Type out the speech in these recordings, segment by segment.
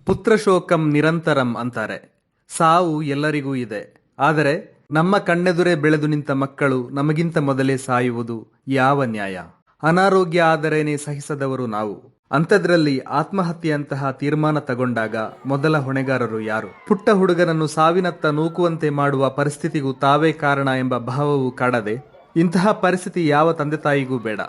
ಪುತ್ರಶೋಕಂ ನಿರಂತರಂ ಅಂತಾರೆ. ಸಾವು ಎಲ್ಲರಿಗೂ ಇದೆ. ಆದರೆ ನಮ್ಮ ಕಣ್ಣೆದುರೇ ಬೆಳೆದು ನಿಂತ ಮಕ್ಕಳು ನಮಗಿಂತ ಮೊದಲೇ ಸಾಯುವುದು ಯಾವ ನ್ಯಾಯ? ಅನಾರೋಗ್ಯ ಆದರೇನೆ ಸಹಿಸದವರು ನಾವು. ಅಂಥದ್ರಲ್ಲಿ ಆತ್ಮಹತ್ಯೆಯಂತಹ ತೀರ್ಮಾನ ತಗೊಂಡಾಗ ಮೊದಲ ಹೊಣೆಗಾರರು ಯಾರು? ಪುಟ್ಟ ಹುಡುಗನನ್ನು ಸಾವಿನತ್ತ ನೂಕುವಂತೆ ಮಾಡುವ ಪರಿಸ್ಥಿತಿಗೂ ತಾವೇ ಕಾರಣ ಎಂಬ ಭಾವವು ಕಾಡದೆ ಇಂತಹ ಪರಿಸ್ಥಿತಿ ಯಾವ ತಂದೆ ತಾಯಿಗೂ ಬೇಡ.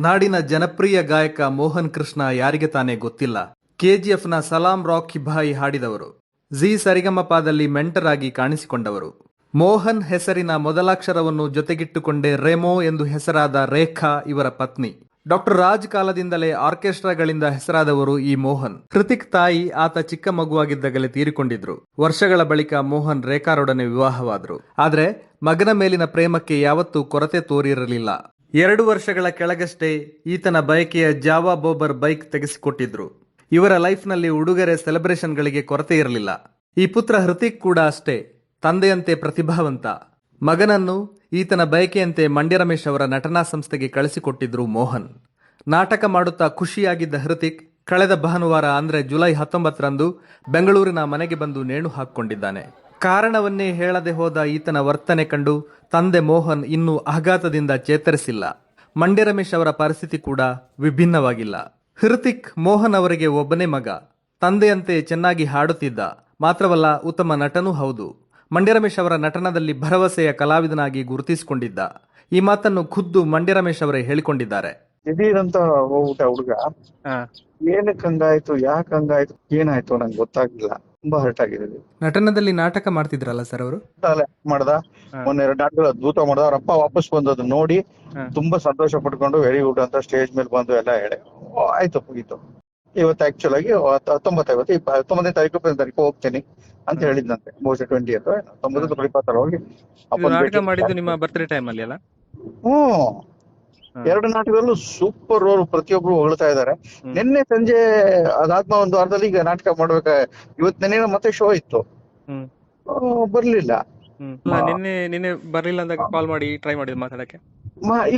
ನಾಡಿನ ಜನಪ್ರಿಯ ಗಾಯಕ ಮೋಹನ್ ಕೃಷ್ಣ ಯಾರಿಗೆ ತಾನೇ ಗೊತ್ತಿಲ್ಲ? ಕೆಜಿಎಫ್ನ ಸಲಾಂ ರಾಕಿ ಭಾಯಿ ಹಾಡಿದವರು. ಜಿ ಸರಿಗಮಪದಲ್ಲಿ ಮೆಂಟರ್ ಆಗಿ ಕಾಣಿಸಿಕೊಂಡವರು. ಮೋಹನ್ ಹೆಸರಿನ ಮೊದಲಾಕ್ಷರವನ್ನು ಜೊತೆಗಿಟ್ಟುಕೊಂಡೇ ರೆಮೋ ಎಂದು ಹೆಸರಾದ ರೇಖಾ ಇವರ ಪತ್ನಿ. ಡಾಕ್ಟರ್ ರಾಜ್ ಕಾಲದಿಂದಲೇ ಆರ್ಕೆಸ್ಟ್ರಾಗಳಿಂದ ಹೆಸರಾದವರು ಈ ಮೋಹನ್. ಹೃತಿಕ್ ತಾಯಿ ಆತ ಚಿಕ್ಕ ಮಗುವಾಗಿದ್ದಾಗಲೇ ತೀರಿಕೊಂಡಿದ್ರು. ವರ್ಷಗಳ ಬಳಿಕ ಮೋಹನ್ ರೇಖಾರೊಡನೆ ವಿವಾಹವಾದರು. ಆದ್ರೆ ಮಗನ ಮೇಲಿನ ಪ್ರೇಮಕ್ಕೆ ಯಾವತ್ತೂ ಕೊರತೆ ತೋರಿರಲಿಲ್ಲ. 2 ವರ್ಷಗಳ ಕೆಳಗಷ್ಟೇ ಈತನ ಬಯಕೆಯ ಜಾವಾ ಬೋಬರ್ ಬೈಕ್ ತೆಗೆಸಿಕೊಟ್ಟಿದ್ರು. ಇವರ ಲೈಫ್ನಲ್ಲಿ ಉಡುಗೊರೆ ಸೆಲೆಬ್ರೇಷನ್ಗಳಿಗೆ ಕೊರತೆ ಇರಲಿಲ್ಲ. ಈ ಪುತ್ರ ಹೃತಿಕ್ ಕೂಡ ಅಷ್ಟೇ, ತಂದೆಯಂತೆ ಪ್ರತಿಭಾವಂತ. ಮಗನನ್ನು ಈತನ ಬಯಕೆಯಂತೆ ಮಂಡ್ಯ ರಮೇಶ್ ಅವರ ನಟನಾ ಸಂಸ್ಥೆಗೆ ಕಳಿಸಿಕೊಟ್ಟಿದ್ರು ಮೋಹನ್. ನಾಟಕ ಮಾಡುತ್ತಾ ಖುಷಿಯಾಗಿದ್ದ ಹೃತಿಕ್ ಕಳೆದ ಭಾನುವಾರ ಅಂದ್ರೆ ಜುಲೈ 19ರಂದು ಬೆಂಗಳೂರಿನ ಮನೆಗೆ ಬಂದು ನೇಣು ಹಾಕಿಕೊಂಡಿದ್ದಾನೆ. ಕಾರಣವನ್ನೇ ಹೇಳದೆ ಹೋದ ಈತನ ವರ್ತನೆ ಕಂಡು ತಂದೆ ಮೋಹನ್ ಇನ್ನೂ ಆಘಾತದಿಂದ ಚೇತರಿಸಿಲ್ಲ. ಮಂಡ್ಯ ರಮೇಶ್ ಅವರ ಪರಿಸ್ಥಿತಿ ಕೂಡ ವಿಭಿನ್ನವಾಗಿಲ್ಲ. ಹೃತಿಕ್ ಮೋಹನ್ ಅವರಿಗೆ ಒಬ್ಬನೇ ಮಗ. ತಂದೆಯಂತೆ ಚೆನ್ನಾಗಿ ಹಾಡುತ್ತಿದ್ದ, ಮಾತ್ರವಲ್ಲ ಉತ್ತಮ ನಟನೂ ಹೌದು. ಮಂಡ್ಯ ರಮೇಶ್ ಅವರ ನಟನದಲ್ಲಿ ಭರವಸೆಯ ಕಲಾವಿದನಾಗಿ ಗುರುತಿಸಿಕೊಂಡಿದ್ದ. ಈ ಮಾತನ್ನು ಖುದ್ದು ಮಂಡ್ಯ ರಮೇಶ್ ಅವರೇ ಹೇಳಿಕೊಂಡಿದ್ದಾರೆ. ದಿಢೀರಂತ ಹೋಗ್ಬಿಟ್ಟ ಹುಡುಗ. ಏನಕ್ಕೆ ಹಂಗಾಯ್ತು, ಯಾಕೆ ಹಂಗಾಯ್ತು, ಏನಾಯ್ತು ನಂಗೆ ಗೊತ್ತಾಗ್ಲಿಲ್ಲ. ತುಂಬಾ ಹರ್ಟ್ ಆಗಿದೆ. ನಟನದಲ್ಲಿ ನಾಟಕ ಮಾಡ್ತಿದ್ರಲ್ಲ ಸರ್ ಅವರು? ಮಾಡ್ದ, ಒಂದೆರಡು ನಾಟಕ ಅದ್ಭುತ ಮಾಡ್ದ. ಅವ್ರಪ್ಪ ವಾಪಸ್ ಬಂದದ್ದು ನೋಡಿ ತುಂಬಾ ಸಂತೋಷ ಪಟ್ಕೊಂಡು ವೆರಿ ಗುಡ್ ಅಂತ ಸ್ಟೇಜ್ ಮೇಲೆ ಬಂದು ಎಲ್ಲ ಹೇಳಿ ಆಯ್ತು ಮುಗೀತು. ಇವತ್ತು ಆಕ್ಚುಲ್ ಆಗಿ 19ನೇ ತಾರೀಕು ಹೋಗ್ತೀನಿ ಅಂತ ಹೇಳಿದ್ನಂತೆ. ಬಹುಶಃ 20th 19 ಹೋಗಿ ಮಾಡಿದ್ದು ನಿಮ್ಮ ಬರ್ತ್ಡೇ ಟೈಮ್ ಅಲ್ಲಿ ಅಲ್ಲ? ಹ್ಮ್, 2 ನಾಟಕದಲ್ಲೂ ಸೂಪರ್ ರೋಲ್, ಪ್ರತಿಯೊಬ್ರು ಹೊಗಳ್ತಾ ಇದಾರೆ. ನಿನ್ನೆ ಸಂಜೆ ಅದಾದ್ಮ ಒಂದು ವಾರದಲ್ಲಿ ಈಗ ನಾಟಕ ಮಾಡ್ಬೇಕ. ಇವತ್ ನೆನ್ನೆ ಮತ್ತೆ ಶೋ ಇತ್ತು, ಬರ್ಲಿಲ್ಲ. ನಿನ್ನೆ ಬರ್ಲಿಲ್ಲ ಅಂದಾಗ ಕಾಲ್ ಮಾಡಿ ಟ್ರೈ ಮಾಡಿದ್ ಮಾತಾಡಕ್ಕೆ.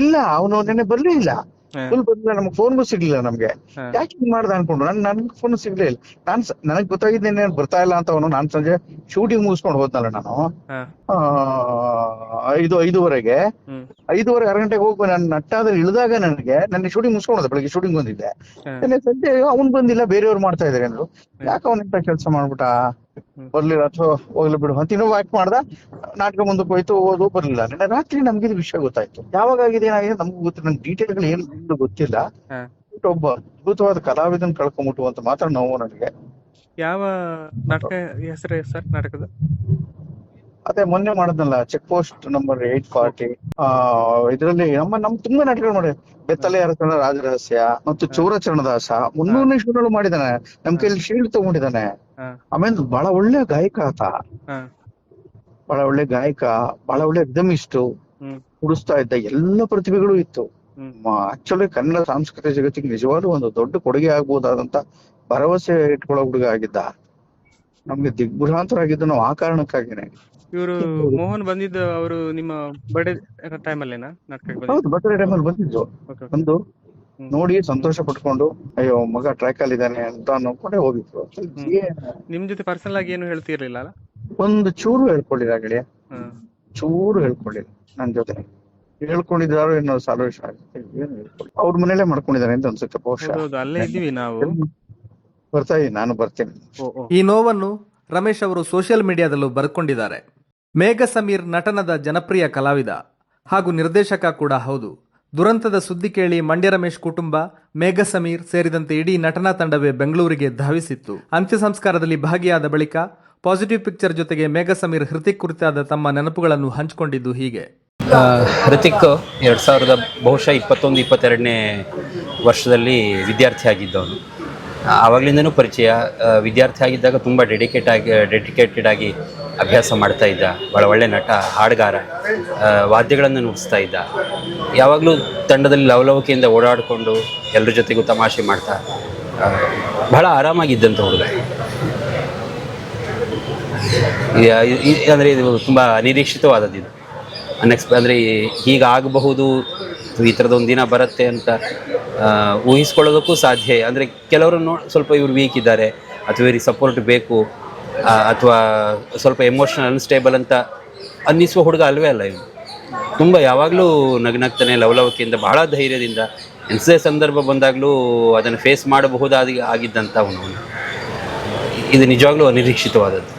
ಇಲ್ಲ, ಅವನು ನೆನ್ನೆ ಬರ್ಲೇ ಇಲ್ಲ. ಫುಲ್ ಬರ್ಲಿಲ್ಲ. ನಮ್ಗೆ ಫೋನ್ಗೂ ಸಿಗ್ಲಿಲ್ಲ. ನಮ್ಗೆ ಯಾಕೆ ಹಿಂಗ್ ಮಾಡ್ದ ಅನ್ಕೊಂಡು ನನ್ಗೆ ಫೋನ್ ಸಿಗ್ಲೇ ಇಲ್ಲ. ನನಗ್ ಗೊತ್ತಾಗಿದ್ದು ನಿನ್ನೆ ಬರ್ತಾ ಇಲ್ಲ ಅಂತ. ಅವನು ನಾನ್ ಸಂಜೆ ಶೂಟಿಂಗ್ ಮುಗಿಸ್ಕೊಂಡು ಹೋದ್ನಲ್ಲ ನಾನು 5:05 5:30 6 ಗಂಟೆಗೆ ಹೋಗಿ ನಾನು ನಟ್ಟಾದ್ರೆ ಇಳಿದಾಗ ನನ್ನ ಶೂಟಿಂಗ್ ಮುಗಿಸ್ಕೊಂಡು ಬೆಳಗ್ಗೆ ಶೂಟಿಂಗ್ ಬಂದಿದ್ದೆ. ನಿನ್ನೆ ಸಂಜೆ ಅವ್ನ್ ಬಂದಿಲ್ಲ, ಬೇರೆಯವ್ರು ಮಾಡ್ತಾ ಇದಾರೆ ಅಂದ್ರು. ಯಾಕೆ ಅವನಿಂತ ಕೆಲಸ ಮಾಡ್ಬಿಟ್ಟ, ಬರ್ಲಿಲ್ಲ ಅಥವಾ ಹೋಗ್ಲಿ ಬಿಡು ಅಂತ ಇನ್ನೂ ವಾಕ್ ಮಾಡ್ದ. ನಾಟಕ ಮುಂದಕ್ಕೆ ಹೋಯ್ತು, ಓದು ಬರ್ಲಿಲ್ಲ. ನಿನ್ನೆ ರಾತ್ರಿ ನಮ್ಗೆ ಇದು ವಿಷಯ ಗೊತ್ತಾಯ್ತು. ಯಾವಾಗ ಆಗಿದೆ ಏನಾಗಿದೆ ನಮ್ಗೂ ಗೊತ್ತಿಲ್ಲ, ನನ್ಗೆ ಡೀಟೇಲ್ ಗಳು ಏನು ಗೊತ್ತಿಲ್ಲ. ಒಬ್ಬ ಅದ್ಭುತವಾದ ಕಲಾವಿದನ್ ಕಳ್ಕೊಂಬಿಟ್ಟು ಅಂತ ಮಾತ್ರ ನೋವು ನನಗೆ. ಯಾವ ನಾಟಕ ಹೆಸರು ಸರ್ ನಾಟಕದ? ಅದೇ ಮೊನ್ನೆ ಮಾಡಿದ್ನಲ್ಲ, ಚೆಕ್ ಪೋಸ್ಟ್ ನಂಬರ್ 840. ಇದ್ರಲ್ಲಿ ನಮ್ ತುಂಬಾ ನಾಟಕಗಳು ಮಾಡಿದೆ. ಬೆತ್ತಲೆ ಅರಸನ ರಾಜರಹಸ್ಯ ಮತ್ತು ಚೌರಚರಣದಾಸ 300ನೇ ಶೋಗಳು ಮಾಡಿದಾನೆ. ನಮ್ ಕೈಲಿ ಶೀಲ್ಡ್ ತಗೊಂಡಿದ್ದಾನೆ. ಆಮೇಲೆ ಬಹಳ ಒಳ್ಳೆ ಗಾಯಕ ಆತ, ಬಹಳ ಒಳ್ಳೆ ಗಾಯಕ, ಬಹಳ ಒಳ್ಳೆ ರಿದಮಿಸ್ಟ್, ಕುಡಿಸ್ತಾ ಇದ್ದ. ಎಲ್ಲ ಪ್ರತಿಭೆಗಳು ಇತ್ತು. ಆಕ್ಚುಲಿ ಕನ್ನಡ ಸಾಂಸ್ಕೃತಿಕ ಜಗತ್ತಿಗೆ ನಿಜವಾಗ್ಲೂ ಒಂದು ದೊಡ್ಡ ಕೊಡುಗೆ ಆಗ್ಬಹುದಾದಂತ ಭರವಸೆ ಇಟ್ಕೊಳ್ಳೋ ಹುಡುಗ ಆಗಿದ್ದ. ನಮ್ಗೆ ದಿಗ್ಭ್ರಾಂತರ ಆಗಿದ್ದು ನಾವು ಆ ಕಾರಣಕ್ಕಾಗಿನೇ. ಇವರು ಮೋಹನ್ ಬಂದಿದ್ದು ಅವರು ನಿಮ್ಮ ಬರ್ಡೇ ಟೈಮ್ ಅಲ್ಲೇನಾ? ಹೌದು, ಬರ್ತ್ಡೇ ಟೈಮಲ್ಲಿ ಬಂದಿದ್ದು. ಬಂದು ನೋಡಿ ಸಂತೋಷ ಪಟ್ಕೊಂಡು ಅಯ್ಯೋ ಮಗ ಟ್ರ್ಯಾಕ್ ಅಲ್ಲಿ ಇದ್ದಾನೆ ಅಂತ ಅನ್ಕೊಂಡೆ ಹೋಗಿದ್ರು. ನಿಮ್ ಜೊತೆ ಪರ್ಸನಲ್ ಆಗಿ ಏನು ಹೇಳ್ತಿರ್ಲಿಲ್ಲ? ಒಂದು ಚೂರು ಹೇಳ್ಕೊಂಡಿಲ್ಲ ಗೆಳೆಯ, ಚೂರು ಹೇಳ್ಕೊಂಡಿಲ್ಲ. ನನ್ ಜೊತೆ ಹೇಳ್ಕೊಂಡಿದ್ದಾರೋ ಏನೋ ಸಾಲ್ವೇಷನ್ ಆಗುತ್ತೆ, ಏನು ಹೇಳ್ಕೊಳ್ಳಿ. ಅವ್ರ ಮನೇಲೆ ಮಾಡ್ಕೊಂಡಿದ್ದಾನೆ ಅಂತ ಅನ್ಸುತ್ತೆ ಬಹುಶಃ. ಅಲ್ಲೇ ಇದ್ದೀವಿ ನಾವು, ಬರ್ತಾ ಇದೀನಿ, ನಾನು ಬರ್ತೀನಿ. ಈ ನೋವನ್ನು ರಮೇಶ್ ಅವರು ಸೋಷಿಯಲ್ ಮೀಡಿಯಾದಲ್ಲೂ ಬರ್ಕೊಂಡಿದ್ದಾರೆ. ಮೇಘ ಸಮೀರ್ ನಟನದ ಜನಪ್ರಿಯ ಕಲಾವಿದ ಹಾಗೂ ನಿರ್ದೇಶಕ ಕೂಡ ಹೌದು. ದುರಂತದ ಸುದ್ದಿ ಕೇಳಿ ಮಂಡ್ಯ ರಮೇಶ್ ಕುಟುಂಬ, ಮೇಘ ಸಮೀರ್ ಸೇರಿದಂತೆ ಇಡೀ ನಟನಾ ತಂಡವೇ ಬೆಂಗಳೂರಿಗೆ ಧಾವಿಸಿತ್ತು. ಅಂತ್ಯ ಸಂಸ್ಕಾರದಲ್ಲಿ ಭಾಗಿಯಾದ ಬಳಿಕ ಪಾಸಿಟಿವ್ ಪಿಕ್ಚರ್ ಜೊತೆಗೆ ಮೇಘ ಸಮೀರ್ ಹೃತಿಕ್ ಕುರಿತಾದ ತಮ್ಮ ನೆನಪುಗಳನ್ನು ಹಂಚಿಕೊಂಡಿದ್ದು ಹೀಗೆ. ಹೃತಿಕ್ 2000 ಬಹುಶಃ 21-22ನೇ ವರ್ಷದಲ್ಲಿ ವಿದ್ಯಾರ್ಥಿ ಆಗಿದ್ದವನು. ಆವಾಗಲಿಂದನೂ ಪರಿಚಯ. ವಿದ್ಯಾರ್ಥಿ ಆಗಿದ್ದಾಗ ತುಂಬ ಡೆಡಿಕೇಟೆಡ್ ಆಗಿ ಅಭ್ಯಾಸ ಮಾಡ್ತಾ ಇದ್ದ. ಭಾಳ ಒಳ್ಳೆ ನಟ, ಹಾಡುಗಾರ, ವಾದ್ಯಗಳನ್ನು ನುಡಿಸ್ತಾ ಇದ್ದ. ಯಾವಾಗಲೂ ತಂಡದಲ್ಲಿ ಲವಲವಿಕೆಯಿಂದ ಓಡಾಡಿಕೊಂಡು ಎಲ್ಲರ ಜೊತೆಗೂ ತಮಾಷೆ ಮಾಡ್ತಾ ಬಹಳ ಆರಾಮಾಗಿದ್ದಂಥ ಹುಡುಗ. ಅಂದರೆ ಇದು ತುಂಬ ಅನಿರೀಕ್ಷಿತವಾದದ್ದು. ಅಂದರೆ ಹೀಗಾಗಬಹುದು, ಈ ಥರದೊಂದು ದಿನ ಬರುತ್ತೆ ಅಂತ ಊಹಿಸ್ಕೊಳ್ಳೋದಕ್ಕೂ ಸಾಧ್ಯ. ಅಂದರೆ ಕೆಲವರು ಸ್ವಲ್ಪ ಇವ್ರು ವೀಕ್ ಇದ್ದಾರೆ ಅಥವಾ ಇವ್ರಿಗೆ ಸಪೋರ್ಟ್ ಬೇಕು ಅಥವಾ ಸ್ವಲ್ಪ ಎಮೋಷ್ನಲ್ ಅನ್ಸ್ಟೇಬಲ್ ಅಂತ ಅನ್ನಿಸುವ ಹುಡುಗ ಅಲ್ವೇ ಅಲ್ಲ ಇವನು. ತುಂಬ ಯಾವಾಗಲೂ ನಗ್ನಗ್ತಾನೆ, ಲವಲವಿಕೆಯಿಂದ, ಬಹಳ ಧೈರ್ಯದಿಂದ ಎಂಥದೇ ಸಂದರ್ಭ ಬಂದಾಗಲೂ ಅದನ್ನು ಫೇಸ್ ಆಗಿದ್ದಂಥ ಅವನು. ಇದು ನಿಜವಾಗ್ಲೂ ಅನಿರೀಕ್ಷಿತವಾದದ್ದು.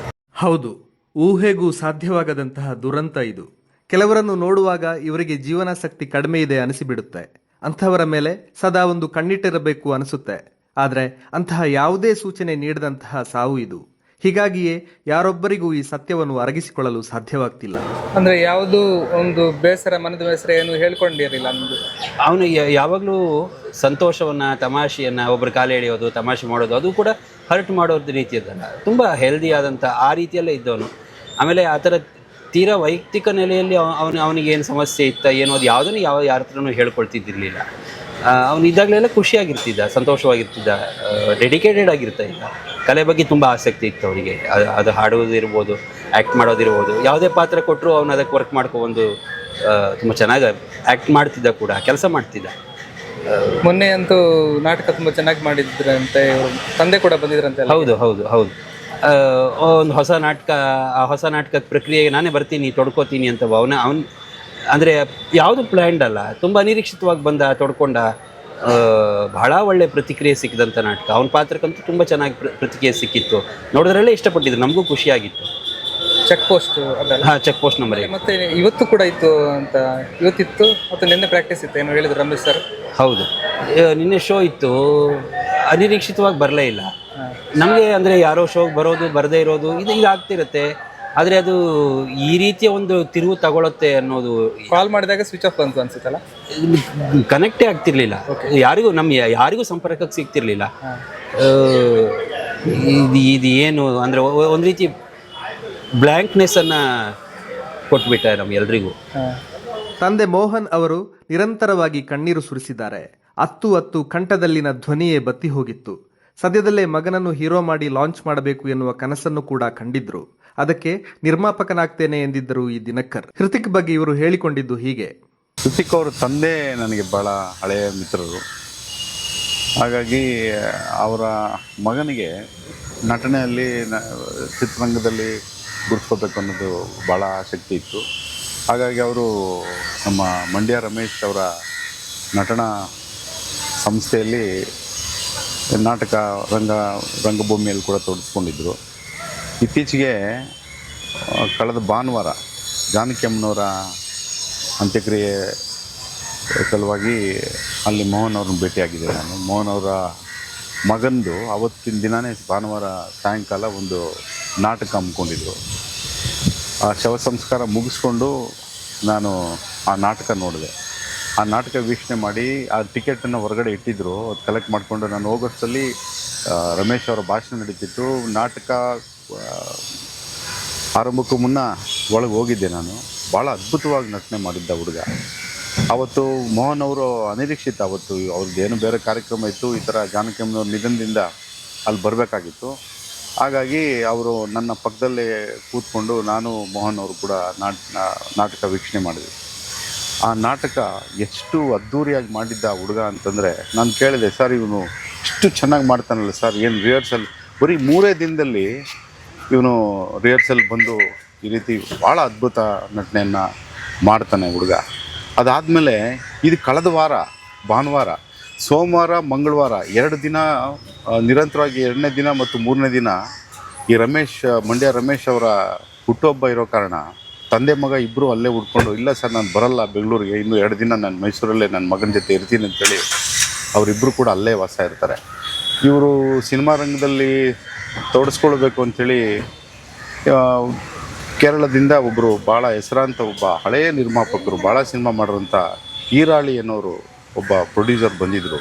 ಹೌದು, ಊಹೆಗೂ ಸಾಧ್ಯವಾಗದಂತಹ ದುರಂತ ಇದು. ಕೆಲವರನ್ನು ನೋಡುವಾಗ ಇವರಿಗೆ ಜೀವನಾಸಕ್ತಿ ಕಡಿಮೆ ಇದೆ ಅನಿಸಿಬಿಡುತ್ತೆ. ಅಂಥವರ ಮೇಲೆ ಸದಾ ಒಂದು ಕಣ್ಣಿಟ್ಟಿರಬೇಕು ಅನಿಸುತ್ತೆ. ಆದರೆ ಅಂತಹ ಯಾವುದೇ ಸೂಚನೆ ನೀಡದಂತಹ ಸಾವು ಇದು. ಹೀಗಾಗಿಯೇ ಯಾರೊಬ್ಬರಿಗೂ ಈ ಸತ್ಯವನ್ನು ಅರಗಿಸಿಕೊಳ್ಳಲು ಸಾಧ್ಯವಾಗ್ತಿಲ್ಲ. ಅಂದ್ರೆ ಯಾವುದು ಒಂದು ಮನದ ಬೇಸರ ಏನು ಹೇಳ್ಕೊಂಡಿರಲಿಲ್ಲ. ಅವನು ಯಾವಾಗಲೂ ಸಂತೋಷವನ್ನು, ತಮಾಷೆಯನ್ನು, ಒಬ್ಬರು ಕಾಲು ಎಳೆಯೋದು, ತಮಾಷೆ ಮಾಡೋದು, ಅದು ಕೂಡ ಹರ್ಟ್ ಮಾಡೋದು ರೀತಿಯದಲ್ಲ. ತುಂಬ ಹೆಲ್ದಿ ಆದಂಥ ಆ ರೀತಿಯಲ್ಲೇ ಇದ್ದವನು. ಆಮೇಲೆ ಆ ಥರ ತೀರಾ ವೈಯಕ್ತಿಕ ನೆಲೆಯಲ್ಲಿ ಅವನಿಗೆ ಏನು ಸಮಸ್ಯೆ ಇತ್ತ ಏನೋ ಅದು ಯಾವುದನ್ನು ಯಾರ ಹತ್ರನೂ ಹೇಳ್ಕೊಳ್ತಿದ್ದಿರಲಿಲ್ಲ. ಅವನು ಇದ್ದಾಗಲೆಲ್ಲ ಖುಷಿಯಾಗಿರ್ತಿದ್ದ, ಸಂತೋಷವಾಗಿರ್ತಿದ್ದ, ಡೆಡಿಕೇಟೆಡ್ ಆಗಿರ್ತಾ ಇದ್ದ. ಕಲೆ ಬಗ್ಗೆ ತುಂಬ ಆಸಕ್ತಿ ಇತ್ತು ಅವರಿಗೆ. ಅದು ಹಾಡೋದಿರ್ಬೋದು, ಆ್ಯಕ್ಟ್ ಮಾಡೋದಿರ್ಬೋದು, ಯಾವುದೇ ಪಾತ್ರ ಕೊಟ್ಟರು ಅವನು ಅದಕ್ಕೆ ವರ್ಕ್ ಮಾಡ್ಕೊಂಡು ತುಂಬ ಚೆನ್ನಾಗಿ ಆ್ಯಕ್ಟ್ ಮಾಡ್ತಿದ್ದ, ಕೂಡ ಕೆಲಸ ಮಾಡ್ತಿದ್ದ. ಮೊನ್ನೆ ಅಂತೂ ನಾಟಕ ತುಂಬ ಚೆನ್ನಾಗಿ ಮಾಡಿದ್ರಂತೆ, ತಂದೆ ಕೂಡ ಬಂದಿದ್ರಂತೆ. ಹೌದು ಹೌದು ಹೌದು. ಒಂದು ಹೊಸ ನಾಟಕ, ಆ ಹೊಸ ನಾಟಕದ ಪ್ರಕ್ರಿಯೆಗೆ ನಾನೇ ಬರ್ತೀನಿ, ತೊಡ್ಕೋತೀನಿ ಅಂತ ಅವನು ಅಂದರೆ ಯಾವುದು ಪ್ಲ್ಯಾಂಡ್ ಅಲ್ಲ, ತುಂಬ ಅನಿರೀಕ್ಷಿತವಾಗಿ ತೊಡ್ಕೊಂಡ. ಬಹಳ ಒಳ್ಳೆ ಪ್ರತಿಕ್ರಿಯೆ ಸಿಕ್ಕಿದಂಥ ನಾಟಕ. ಅವನ ಪಾತ್ರಕ್ಕಂತೂ ತುಂಬ ಚೆನ್ನಾಗಿ ಪ್ರತಿಕ್ರಿಯೆ ಸಿಕ್ಕಿತ್ತು. ನೋಡಿದ್ರಲ್ಲೇ ಇಷ್ಟಪಟ್ಟಿದ್ರು, ನಮಗೂ ಖುಷಿಯಾಗಿತ್ತು. ಚೆಕ್ ಪೋಸ್ಟ್ ಹಾಂ, ಚೆಕ್ ಪೋಸ್ಟ್ ನಂಬರ್. ಮತ್ತೆ ಇವತ್ತು ಕೂಡ ಇತ್ತು ಅಂತ, ಇವತ್ತಿತ್ತು ಮತ್ತು ನಿನ್ನೆ ಪ್ರಾಕ್ಟೀಸ್ ಇತ್ತು ಏನೋ ಹೇಳಿದ್ರು ರಮೇಶ್ ಸರ್. ಹೌದು, ನಿನ್ನೆ ಶೋ ಇತ್ತು. ಅನಿರೀಕ್ಷಿತವಾಗಿ ಬರಲೇ ಇಲ್ಲ ನಮಗೆ. ಅಂದರೆ ಯಾರೋ ಶೋಗೆ ಬರೋದು, ಬರದೇ ಇರೋದು, ಇದು ಆಗ್ತಿರುತ್ತೆ. ಆದರೆ ಅದು ಈ ರೀತಿಯ ಒಂದು ತಿರುವು ತಗೊಳುತ್ತೆ ಅನ್ನೋದು. ಕಾಲ್ ಮಾಡಿದಾಗ ಸ್ವಿಚ್ ಆಫ್ ಬಂತು ಅನ್ಸುತ್ತಲ್ಲ, ಕನೆಕ್ಟೇ ಆಗ್ತಿರ್ಲಿಲ್ಲ ಯಾರಿಗೂ ಸಂಪರ್ಕಕ್ಕೆ ಸಿಗ್ತಿರ್ಲಿಲ್ಲ. ಇದು ಏನು ಅಂದರೆ ಒಂದು ರೀತಿ ಬ್ಲ್ಯಾಂಕ್ನೆಸ್ಸನ್ನು ಕೊಟ್ಬಿಟ್ಟ ನಮ್ಗೆಲ್ರಿಗೂ. ತಂದೆ ಮೋಹನ್ ಅವರು ನಿರಂತರವಾಗಿ ಕಣ್ಣೀರು ಸುರಿಸಿದ್ದಾರೆ. ಅತ್ತು ಕಂಠದಲ್ಲಿನ ಧ್ವನಿಯೇ ಬತ್ತಿ ಹೋಗಿತ್ತು. ಸದ್ಯದಲ್ಲೇ ಮಗನನ್ನು ಹೀರೋ ಮಾಡಿ ಲಾಂಚ್ ಮಾಡಬೇಕು ಎನ್ನುವ ಕನಸನ್ನು ಕೂಡ ಕಂಡಿದ್ರು. ಅದಕ್ಕೆ ನಿರ್ಮಾಪಕನಾಗ್ತೇನೆ ಎಂದಿದ್ದರು ಈ ದಿನಕರ್. ಹೃತಿಕ್ ಬಗ್ಗೆ ಇವರು ಹೇಳಿಕೊಂಡಿದ್ದು ಹೀಗೆ. ಹೃತಿಕ್ ಅವರ ತಂದೆ ನನಗೆ ಬಹಳ ಹಳೆಯ ಮಿತ್ರರು. ಹಾಗಾಗಿ ಅವರ ಮಗನಿಗೆ ನಟನೆಯಲ್ಲಿ, ಚಿತ್ರರಂಗದಲ್ಲಿ ಗುರುತಿಸ್ಕೋಬೇಕು ಅನ್ನೋದು ಭಾಳ ಆಸಕ್ತಿ ಇತ್ತು. ಹಾಗಾಗಿ ಅವರು ನಮ್ಮ ಮಂಡ್ಯ ರಮೇಶ್ ಅವರ ನಟನಾ ಸಂಸ್ಥೆಯಲ್ಲಿ ನಾಟಕ ರಂಗಭೂಮಿಯಲ್ಲಿ ಕೂಡ ತೊಡಗಿಸ್ಕೊಂಡಿದ್ದರು. ಇತ್ತೀಚೆಗೆ ಕಳೆದ ಭಾನುವಾರ ಜಾನಕಿ ಅಮ್ಮನವರ ಅಂತ್ಯಕ್ರಿಯೆ ಸಲುವಾಗಿ ಅಲ್ಲಿ ಮೋಹನ್ ಅವ್ರನ್ನ ಭೇಟಿಯಾಗಿದ್ದೆ ನಾನು. ಮೋಹನ್ ಅವರ ಮಗಂದು ಅವತ್ತಿನ ದಿನವೇ ಭಾನುವಾರ ಸಾಯಂಕಾಲ ಒಂದು ನಾಟಕ ಹಮ್ಮಿಕೊಂಡಿದ್ರು. ಆ ಶವ ಸಂಸ್ಕಾರ ಮುಗಿಸ್ಕೊಂಡು ನಾನು ಆ ನಾಟಕ ನೋಡಿದೆ. ಆ ನಾಟಕ ವೀಕ್ಷಣೆ ಮಾಡಿ ಆ ಟಿಕೆಟನ್ನು ಹೊರಗಡೆ ಇಟ್ಟಿದ್ದರು. ಅದು ಕಲೆಕ್ಟ್ ಮಾಡಿಕೊಂಡು ನಾನು ಹೋಗೋಷ್ಟರಲ್ಲಿ ರಮೇಶ್ ಅವರ ಭಾಷಣ ನಡೀತಿತ್ತು. ನಾಟಕ ಆರಂಭಕ್ಕೂ ಮುನ್ನ ಒಳಗೆ ಹೋಗಿದ್ದೆ ನಾನು. ಭಾಳ ಅದ್ಭುತವಾಗಿ ನಟನೆ ಮಾಡಿದ್ದ ಹುಡುಗ. ಅವತ್ತು ಮೋಹನ್ ಅವರು ಅನಿರೀಕ್ಷಿತ, ಅವತ್ತು ಅವ್ರದ್ದೇನು ಬೇರೆ ಕಾರ್ಯಕ್ರಮ ಇತ್ತು, ಈ ಥರ ಜಾನಕಿ ಅಮ್ಮನವ್ರ ನಿಧನದಿಂದ ಅಲ್ಲಿ ಬರಬೇಕಾಗಿತ್ತು. ಹಾಗಾಗಿ ಅವರು ನನ್ನ ಪಕ್ಕದಲ್ಲೇ ಕೂತ್ಕೊಂಡು ನಾನು ಮೋಹನ್ ಅವರು ಕೂಡ ನಾಟಕ ವೀಕ್ಷಣೆ ಮಾಡಿದ್ವಿ. ಆ ನಾಟಕ ಎಷ್ಟು ಅದ್ಧೂರಿಯಾಗಿ ಮಾಡಿದ್ದ ಹುಡುಗ ಅಂತಂದರೆ, ನಾನು ಕೇಳಿದೆ, ಸರ್ ಇವನು ಇಷ್ಟು ಚೆನ್ನಾಗಿ ಮಾಡ್ತಾನಲ್ಲ ಸರ್, ಏನು ರಿಹರ್ಸಲ್ ಬರೀ 3 ದಿನದಲ್ಲಿ ಇವನು ರಿಹರ್ಸಲ್ ಬಂದು ಈ ರೀತಿ ಭಾಳ ಅದ್ಭುತ ನಟನೆಯನ್ನು ಮಾಡ್ತಾನೆ ಹುಡುಗ. ಅದಾದಮೇಲೆ ಇದು ಕಳೆದ ವಾರ ಭಾನುವಾರ, ಸೋಮವಾರ, ಮಂಗಳವಾರ 2 ದಿನ ನಿರಂತರವಾಗಿ, 2ನೇ ದಿನ ಮತ್ತು 3ನೇ ದಿನ ಈ ಮಂಡ್ಯ ರಮೇಶ್ ಅವರ ಹುಟ್ಟುಹಬ್ಬ ಇರೋ ಕಾರಣ ತಂದೆ ಮಗ ಇಬ್ಬರು ಅಲ್ಲೇ ಉಡ್ಕೊಂಡು, ಇಲ್ಲ ಸರ್ ನಾನು ಬರಲ್ಲ ಬೆಂಗಳೂರಿಗೆ, ಇನ್ನೂ 2 ದಿನ ನಾನು ಮೈಸೂರಲ್ಲೇ ನನ್ನ ಮಗನ ಜೊತೆ ಇರ್ತೀನಿ ಅಂತೇಳಿ ಅವರಿಬ್ಬರು ಕೂಡ ಅಲ್ಲೇ ವಾಸ ಇರ್ತಾರೆ. ಇವರು ಸಿನಿಮಾ ರಂಗದಲ್ಲಿ ತೊಡಗಿಸ್ಕೊಳ್ಬೇಕು ಅಂಥೇಳಿ ಕೇರಳದಿಂದ ಒಬ್ಬರು ಭಾಳ ಹೆಸರಾಂತ ಒಬ್ಬ ಹಳೆಯ ನಿರ್ಮಾಪಕರು, ಭಾಳ ಸಿನಿಮಾ ಮಾಡಿರೋಂಥ ಈರಾಳಿ ಅನ್ನೋರು ಒಬ್ಬ ಪ್ರೊಡ್ಯೂಸರ್ ಬಂದಿದ್ದರು.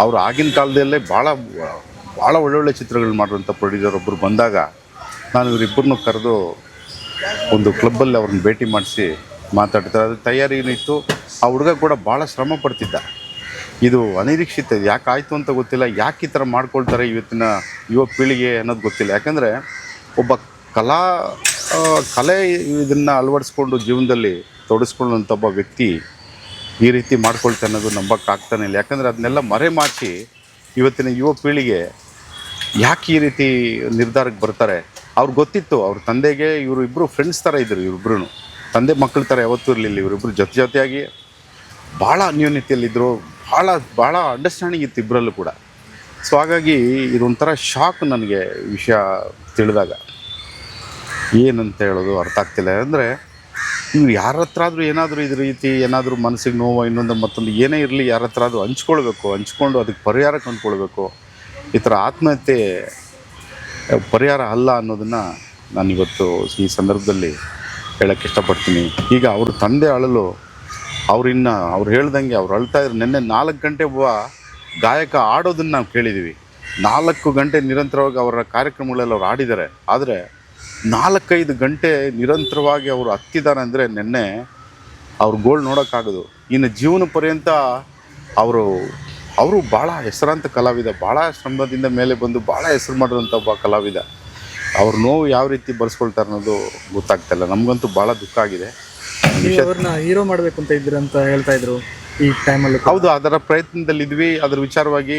ಅವರು ಆಗಿನ ಕಾಲದಲ್ಲೇ ಭಾಳ ಒಳ್ಳೊಳ್ಳೆ ಚಿತ್ರಗಳು ಮಾಡಿರೋಂಥ ಪ್ರೊಡ್ಯೂಸರ್ ಒಬ್ಬರು ಬಂದಾಗ ನಾನು ಇವರಿಬ್ಬರನ್ನೂ ಕರೆದು ಒಂದು ಕ್ಲಬ್ಬಲ್ಲಿ ಅವ್ರನ್ನ ಭೇಟಿ ಮಾಡಿಸಿ ಮಾತಾಡ್ತಾರೆ. ಅದು ತಯಾರಿನೂ ಇತ್ತು. ಆ ಹುಡುಗ ಕೂಡ ಭಾಳ ಶ್ರಮ ಪಡ್ತಿದ್ದ. ಇದು ಅನಿರೀಕ್ಷಿತ, ಯಾಕೆ ಆಯಿತು ಅಂತ ಗೊತ್ತಿಲ್ಲ, ಯಾಕೆ ಈ ಥರ ಮಾಡ್ಕೊಳ್ತಾರೆ ಇವತ್ತಿನ ಯುವ ಪೀಳಿಗೆ ಅನ್ನೋದು ಗೊತ್ತಿಲ್ಲ. ಯಾಕಂದರೆ ಒಬ್ಬ ಕಲಾ ಕಲೆ ಇದನ್ನು ಅಳವಡಿಸ್ಕೊಂಡು ಜೀವನದಲ್ಲಿ ತೊಡಗಿಸ್ಕೊಳ್ಳುವಂಥ ಒಬ್ಬ ವ್ಯಕ್ತಿ ಈ ರೀತಿ ಮಾಡ್ಕೊಳ್ತಾ ಅನ್ನೋದು ನಂಬಕ್ಕಾಗ್ತಾನೆ ಇಲ್ಲ. ಯಾಕಂದರೆ ಅದನ್ನೆಲ್ಲ ಮರೆಮಾಚಿ ಇವತ್ತಿನ ಯುವ ಪೀಳಿಗೆ ಯಾಕೆ ಈ ರೀತಿ ನಿರ್ಧಾರಕ್ಕೆ ಬರ್ತಾರೆ. ಅವ್ರಿಗೆ ಗೊತ್ತಿತ್ತು, ಅವ್ರ ತಂದೆಗೆ ಇವರು ಇಬ್ಬರು ಫ್ರೆಂಡ್ಸ್ ಥರ ಇದ್ದರು. ಇವರಿಬ್ಬರು ತಂದೆ ಮಕ್ಕಳ ಥರ ಯಾವತ್ತೂ ಇರಲಿಲ್ಲ. ಇವರಿಬ್ಬರು ಜೊತೆಯಾಗಿ ಭಾಳ ಅನ್ಯೋನ್ಯತೆಯಲ್ಲಿದ್ದರು. ಭಾಳ ಅಂಡರ್ಸ್ಟ್ಯಾಂಡಿಂಗ್ ಇತ್ತು ಇಬ್ಬರಲ್ಲೂ ಕೂಡ. ಸೊ ಹಾಗಾಗಿ ಇದೊಂಥರ ಶಾಕ್ ನನಗೆ ವಿಷಯ ತಿಳಿದಾಗ. ಏನಂತ ಹೇಳೋದು ಅರ್ಥ ಆಗ್ತಿಲ್ಲ. ಅಂದರೆ ಇವ್ರು ಯಾರ ಹತ್ರ ಆದರೂ ಏನಾದರೂ ಇದ್ರ ರೀತಿ ಏನಾದರೂ ಮನಸ್ಸಿಗೆ ನೋವು ಇನ್ನೊಂದು ಮತ್ತೊಂದು ಏನೇ ಇರಲಿ ಯಾರ ಹತ್ರ ಆದರೂ ಹಂಚ್ಕೊಂಡು ಅದಕ್ಕೆ ಪರಿಹಾರ ಕಂಡುಕೊಳ್ಬೇಕು. ಈ ಥರ ಆತ್ಮಹತ್ಯೆ ಪರಿಹಾರ ಅಲ್ಲ ಅನ್ನೋದನ್ನು ನಾನಿವತ್ತು ಈ ಸಂದರ್ಭದಲ್ಲಿ ಹೇಳೋಕ್ಕೆ ಇಷ್ಟಪಡ್ತೀನಿ. ಈಗ ಅವ್ರ ತಂದೆ ಅಳಲು ಅವ್ರು ಹೇಳ್ದಂಗೆ ಅವ್ರು ಅಳ್ತಾ ಇದ್ರು. ನಿನ್ನೆ 4 ಗಂಟೆ ಒಬ್ಬ ಗಾಯಕ ಆಡೋದನ್ನು ನಾವು ಕೇಳಿದ್ದೀವಿ. 4 ಗಂಟೆ ನಿರಂತರವಾಗಿ ಅವರ ಕಾರ್ಯಕ್ರಮಗಳಲ್ಲಿ ಅವ್ರು ಆಡಿದ್ದಾರೆ. ಆದರೆ 4-5 ಗಂಟೆ ನಿರಂತರವಾಗಿ ಅವರು ಹತ್ತಿದ್ದಾರೆ ಅಂದರೆ ನಿನ್ನೆ ಅವ್ರ ಗೋಲ್ ನೋಡೋಕ್ಕಾಗೋದು. ಇನ್ನು ಜೀವನ ಪರ್ಯಂತ ಅವರು ಭಾಳ ಹೆಸರಾಂತ ಕಲಾವಿದ, ಭಾಳ ಶ್ರಮದಿಂದ ಮೇಲೆ ಬಂದು ಭಾಳ ಹೆಸರು ಮಾಡಿರೋಂಥ ಒಬ್ಬ ಕಲಾವಿದ. ಅವ್ರ ನೋವು ಯಾವ ರೀತಿ ಬರ್ಸ್ಕೊಳ್ತಾರೆ ಅನ್ನೋದು ಗೊತ್ತಾಗ್ತಾಯಿಲ್ಲ. ನಮಗಂತೂ ಭಾಳ ದುಃಖ ಆಗಿದೆ. ಅವ್ರನ್ನ ಹೀರೋ ಮಾಡಬೇಕು ಅಂತ ಇದ್ರು ಅಂತ ಹೇಳ್ತಾ ಇದ್ರು ಈ ಟೈಮಲ್ಲಿ. ಹೌದು, ಅದರ ಪ್ರಯತ್ನದಲ್ಲಿದ್ವಿ. ಅದರ ವಿಚಾರವಾಗಿ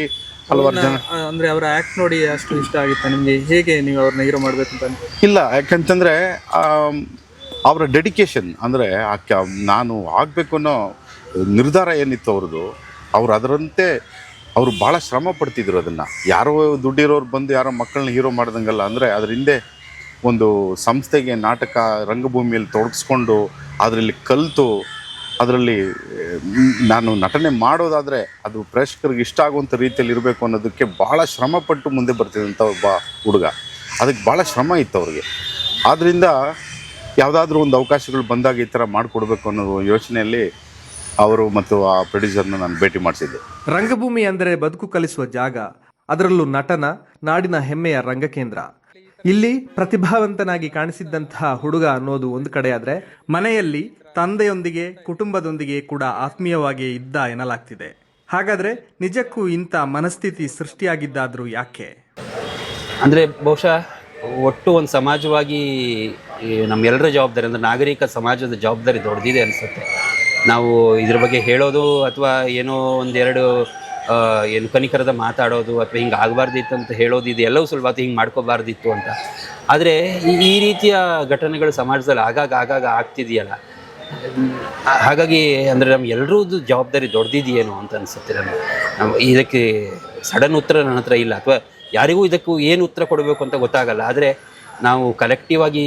ಹಲವಾರು ಜನ ಅಂದರೆ ಅವರ ಆ್ಯಕ್ಟ್ ನೋಡಿ ಅಷ್ಟು ಇಷ್ಟ ಆಗಿತ್ತು ನಿಮಗೆ. ಹೇಗೆ ನೀವು ಅವ್ರನ್ನ ಹೀರೋ ಮಾಡಬೇಕು ಅಂತ? ಇಲ್ಲ, ಯಾಕಂತಂದರೆ ಅವರ ಡೆಡಿಕೇಶನ್, ಅಂದರೆ ನಾನು ಆಗಬೇಕು ಅನ್ನೋ ನಿರ್ಧಾರ ಏನಿತ್ತು ಅವ್ರದ್ದು, ಅದರಂತೆ ಅವರು ಭಾಳ ಶ್ರಮ ಪಡ್ತಿದ್ರು. ಅದನ್ನು ಯಾರೋ ದುಡ್ಡಿರೋರು ಬಂದು ಯಾರೋ ಮಕ್ಕಳನ್ನ ಹೀರೋ ಮಾಡ್ದಂಗಲ್ಲ. ಅಂದರೆ ಅದ್ರ ಹಿಂದೆ ಒಂದು ಸಂಸ್ಥೆಗೆ ನಾಟಕ ರಂಗಭೂಮಿಯಲ್ಲಿ ತೊಡಗಿಸ್ಕೊಂಡು ಅದರಲ್ಲಿ ಕಲಿತು ಅದರಲ್ಲಿ ನಾನು ನಟನೆ ಮಾಡೋದಾದರೆ ಅದು ಪ್ರೇಕ್ಷಕರಿಗೆ ಇಷ್ಟ ಆಗುವಂಥ ರೀತಿಯಲ್ಲಿ ಇರಬೇಕು ಅನ್ನೋದಕ್ಕೆ ಭಾಳ ಶ್ರಮಪಟ್ಟು ಮುಂದೆ ಬರ್ತಿದ್ದಂಥ ಒಬ್ಬ ಹುಡುಗ. ಅದಕ್ಕೆ ಭಾಳ ಶ್ರಮ ಇತ್ತು ಅವ್ರಿಗೆ. ಆದ್ದರಿಂದ ಯಾವುದಾದ್ರೂ ಒಂದು ಅವಕಾಶಗಳು ಬಂದಾಗ ಈ ಥರ ಮಾಡಿಕೊಡ್ಬೇಕು ಅನ್ನೋ ಯೋಚನೆಯಲ್ಲಿ ಅವರು ಮತ್ತು ಆ ಪ್ರೊಡ್ಯೂಸರ್ನ ನಾನು ಭೇಟಿ ಮಾಡಿಸಿದ್ದೆ. ರಂಗಭೂಮಿ ಅಂದರೆ ಬದುಕು ಕಲಿಸುವ ಜಾಗ, ಅದರಲ್ಲೂ ನಟನ ನಾಡಿನ ಹೆಮ್ಮೆಯ ರಂಗಕೇಂದ್ರ. ಇಲ್ಲಿ ಪ್ರತಿಭಾವಂತನಾಗಿ ಕಾಣಿಸಿದ್ದಂತಹ ಹುಡುಗ ಅನ್ನೋದು ಒಂದು ಕಡೆ ಆದರೆ, ಮನೆಯಲ್ಲಿ ತಂದೆಯೊಂದಿಗೆ ಕುಟುಂಬದೊಂದಿಗೆ ಕೂಡ ಆತ್ಮೀಯವಾಗಿ ಇದ್ದ ಎನ್ನಲಾಗ್ತಿದೆ. ಹಾಗಾದ್ರೆ ನಿಜಕ್ಕೂ ಇಂಥ ಮನಸ್ಥಿತಿ ಸೃಷ್ಟಿಯಾಗಿದ್ದಾದ್ರೂ ಯಾಕೆ? ಅಂದರೆ ಬಹುಶಃ ಒಟ್ಟು ಒಂದು ಸಮಾಜವಾಗಿ ನಮ್ಮೆಲ್ಲರ ಜವಾಬ್ದಾರಿ, ಅಂದರೆ ನಾಗರಿಕ ಸಮಾಜದ ಜವಾಬ್ದಾರಿ ದೊಡ್ಡದಿದೆ ಅನಿಸುತ್ತೆ. ನಾವು ಇದ್ರ ಬಗ್ಗೆ ಹೇಳೋದು ಅಥವಾ ಏನೋ ಒಂದೆರಡು ಏನು ಕನಿಕರದ ಮಾತಾಡೋದು ಅಥವಾ ಹಿಂಗೆ ಆಗಬಾರ್ದಿತ್ತು ಅಂತ ಹೇಳೋದು, ಇದು ಎಲ್ಲವೂ ಸ್ವಲ್ಪ ಹಿಂಗೆ ಮಾಡ್ಕೋಬಾರ್ದಿತ್ತು ಅಂತ. ಆದರೆ ಈ ರೀತಿಯ ಘಟನೆಗಳು ಸಮಾಜದಲ್ಲಿ ಆಗಾಗ ಆಗ್ತಿದೆಯಲ್ಲ, ಹಾಗಾಗಿ ಅಂದರೆ ನಮ್ಗೆಲ್ಲರದ್ದು ಜವಾಬ್ದಾರಿ ದೊಡ್ಡದಿದೆಯೇನೋ ಅಂತ ಅನಿಸುತ್ತೆ ನನಗೆ. ಇದಕ್ಕೆ ಸಡನ್ ಉತ್ತರ ನನ್ನ ಹತ್ರ ಇಲ್ಲ, ಅಥವಾ ಯಾರಿಗೂ ಇದಕ್ಕೂ ಏನು ಉತ್ತರ ಕೊಡಬೇಕು ಅಂತ ಗೊತ್ತಾಗಲ್ಲ. ಆದರೆ ನಾವು ಕಲೆಕ್ಟಿವ್ ಆಗಿ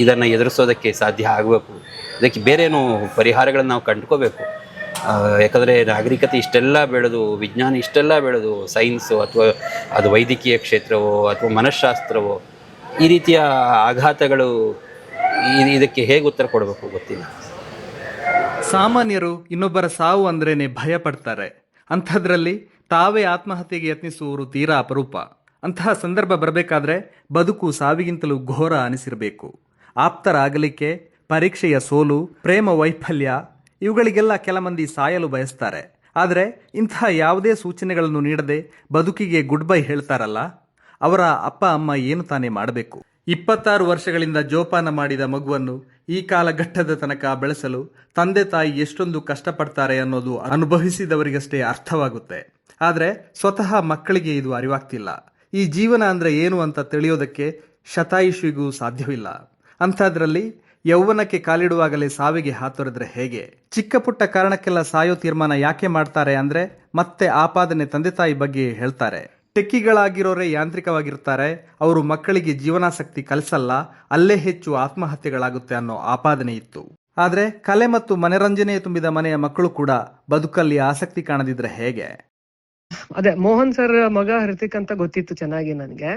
ಇದನ್ನು ಎದುರಿಸೋದಕ್ಕೆ ಸಾಧ್ಯ ಆಗಬೇಕು. ಇದಕ್ಕೆ ಬೇರೇನು ಪರಿಹಾರಗಳನ್ನು ನಾವು ಕಂಡುಕೋಬೇಕು. ಯಾಕಂದರೆ ನಾಗರಿಕತೆ ಇಷ್ಟೆಲ್ಲ ಬೆಳೆದು, ವಿಜ್ಞಾನ ಇಷ್ಟೆಲ್ಲ ಬೆಳೆದು, ಸೈನ್ಸು ಅಥವಾ ಅದು ವೈದ್ಯಕೀಯ ಕ್ಷೇತ್ರವೋ ಅಥವಾ ಮನಃಶಾಸ್ತ್ರವೋ, ಈ ರೀತಿಯ ಆಘಾತಗಳು ಇದಕ್ಕೆ ಹೇಗೆ ಉತ್ತರ ಕೊಡಬೇಕು ಗೊತ್ತಿಲ್ಲ. ಸಾಮಾನ್ಯರು ಇನ್ನೊಬ್ಬರ ಸಾವು ಅಂದ್ರೇನೆ ಭಯ ಪಡ್ತಾರೆ. ಅಂಥದ್ರಲ್ಲಿ ತಾವೇ ಆತ್ಮಹತ್ಯೆಗೆ ಯತ್ನಿಸುವವರು ತೀರಾ ಅಪರೂಪ. ಅಂತಹ ಸಂದರ್ಭ ಬರಬೇಕಾದ್ರೆ ಬದುಕು ಸಾವಿಗಿಂತಲೂ ಘೋರ ಅನಿಸಿರಬೇಕು. ಆಪ್ತರ ಅಗಲಿಕೆ, ಪರೀಕ್ಷೆಯ ಸೋಲು, ಪ್ರೇಮ ವೈಫಲ್ಯ, ಇವುಗಳಿಗೆಲ್ಲ ಕೆಲ ಮಂದಿ ಸಾಯಲು ಬಯಸ್ತಾರೆ. ಆದರೆ ಇಂತಹ ಯಾವುದೇ ಸೂಚನೆಗಳನ್ನು ನೀಡದೆ ಬದುಕಿಗೆ ಗುಡ್ ಬೈ ಹೇಳ್ತಾರಲ್ಲ, ಅವರ ಅಪ್ಪ ಅಮ್ಮ ಏನು ತಾನೇ ಮಾಡಬೇಕು? 26 ವರ್ಷಗಳಿಂದ ಜೋಪಾನ ಮಾಡಿದ ಮಗುವನ್ನು ಈ ಕಾಲಘಟ್ಟದ ತನಕ ಬೆಳೆಸಲು ತಂದೆ ತಾಯಿ ಎಷ್ಟೊಂದು ಕಷ್ಟಪಡ್ತಾರೆ ಅನ್ನೋದು ಅನುಭವಿಸಿದವರಿಗಷ್ಟೇ ಅರ್ಥವಾಗುತ್ತೆ. ಆದರೆ ಸ್ವತಃ ಮಕ್ಕಳಿಗೆ ಇದು ಅರಿವಾಗ್ತಿಲ್ಲ. ಈ ಜೀವನ ಅಂದರೆ ಏನು ಅಂತ ತಿಳಿಯೋದಕ್ಕೆ ಶತಾಯುಷಿಗೂ ಸಾಧ್ಯವಿಲ್ಲ. ಅಂಥದ್ರಲ್ಲಿ ಯೌವನಕ್ಕೆ ಕಾಲಿಡುವಾಗಲೇ ಸಾವಿಗೆ ಹಾತೊರೆದ್ರೆ ಹೇಗೆ? ಚಿಕ್ಕ ಪುಟ್ಟ ಕಾರಣಕ್ಕೆಲ್ಲ ಸಾಯೋ ತೀರ್ಮಾನ ಯಾಕೆ ಮಾಡ್ತಾರೆ ಅಂದರೆ ಮತ್ತೆ ಆಪಾದನೆ ತಂದೆ ತಾಯಿ ಬಗ್ಗೆ ಹೇಳ್ತಾರೆ. ಟೆಕ್ಕಿಗಳಾಗಿರೋರೇ ಯಾಂತ್ರಿಕವಾಗಿರ್ತಾರೆ, ಅವರು ಮಕ್ಕಳಿಗೆ ಜೀವನಾಸಕ್ತಿ ಕಲಿಸಲ್ಲ, ಅಲ್ಲೇ ಹೆಚ್ಚು ಆತ್ಮಹತ್ಯೆಗಳಾಗುತ್ತೆ ಅನ್ನೋ ಆಪಾದನೆ ಇತ್ತು. ಆದರೆ ಕಲೆ ಮತ್ತು ಮನರಂಜನೆ ತುಂಬಿದ ಮನೆಯ ಮಕ್ಕಳು ಕೂಡ ಬದುಕಲ್ಲಿ ಆಸಕ್ತಿ ಕಾಣದಿದ್ರೆ ಹೇಗೆ? ಅದೇ ಮೋಹನ್ ಸರ್ ಮಗ ಹೃತಿಕ್ ಅಂತ ಗೊತ್ತಿತ್ತು ಚೆನ್ನಾಗಿ ನನ್ಗೆ.